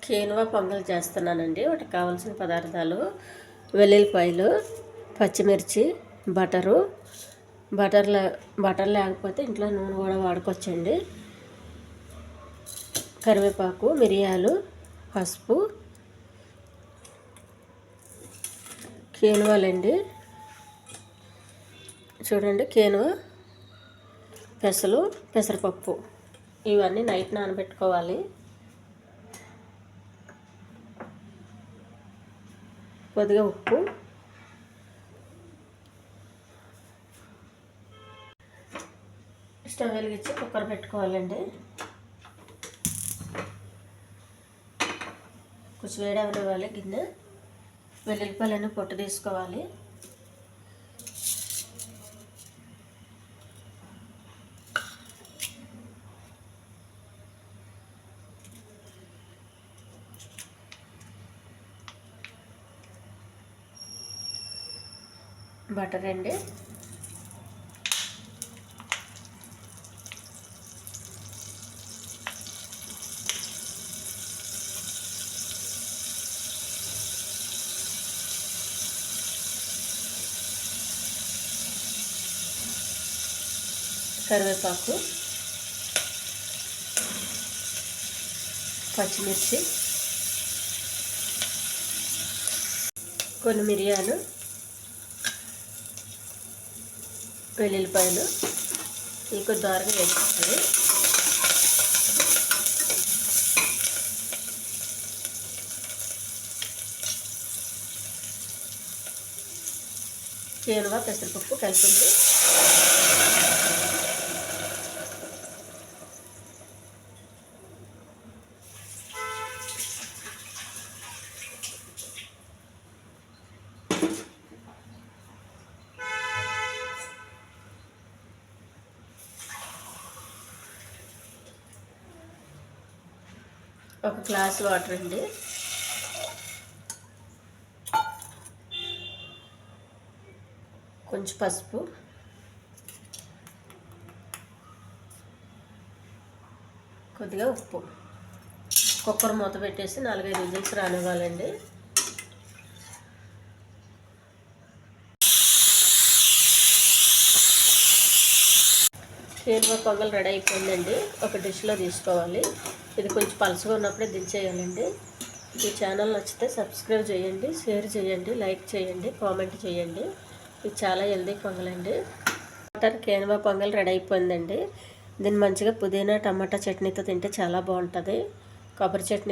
కీనువా పొంగల్ చేస్తున్నానండి. వాటికి కావాల్సిన పదార్థాలు: వెల్లుల్లిపాయలు, పచ్చిమిర్చి, బటర్ లేకపోతే ఇంట్లో నూనె కూడా వాడుకోవచ్చండి. కరివేపాకు, మిరియాలు, పసుపు, కీనువాలండి. చూడండి, కీనువా, పెసరపప్పు ఇవన్నీ నైట్ నానబెట్టుకోవాలి. కొద్దిగా ఉప్పు, స్టవ్ వెలిగించి కుక్కర్ పెట్టుకోవాలండి. కొంచెం వేడి అవ్వాలి గిన్నె. వెల్లుల్లిపాయలన్నీ పొట్టు తీసుకోవాలి. బటర్ అండి, కరివేపాకు, పచ్చిమిర్చి, కొన్ని మిరియాలు, వెల్లుల్లిపాయలు ఇవి కొద్ది దారుగా వేసుకోవాలి. కీనువా, పెసరపప్పు కలిపింది. ఒక గ్లాస్ వాటర్ అండి. కొంచెం పసుపు, కొద్దిగా ఉప్పు. కుక్కర్ మూత పెట్టేసి 4-5 విజిల్స్ రానివ్వాలండి. కీనువా పొంగల్ రెడీ అయిపోయిందండి. ఒక డిష్లో తీసుకోవాలి. ఇది కొంచెం పలుచగా ఉన్నప్పుడే దించేయాలండి. ఈ ఛానల్ నచ్చితే సబ్స్క్రైబ్ చేయండి, షేర్ చేయండి, లైక్ చేయండి, కామెంట్ చేయండి. ఇది చాలా హెల్దీ పొంగల్ అండి. కీనువా పొంగల్ రెడీ అయిపోయిందండి. దీన్ని మంచిగా పుదీనా టమాటా చట్నీతో తింటే చాలా బాగుంటుంది. కొబ్బరి చట్నీ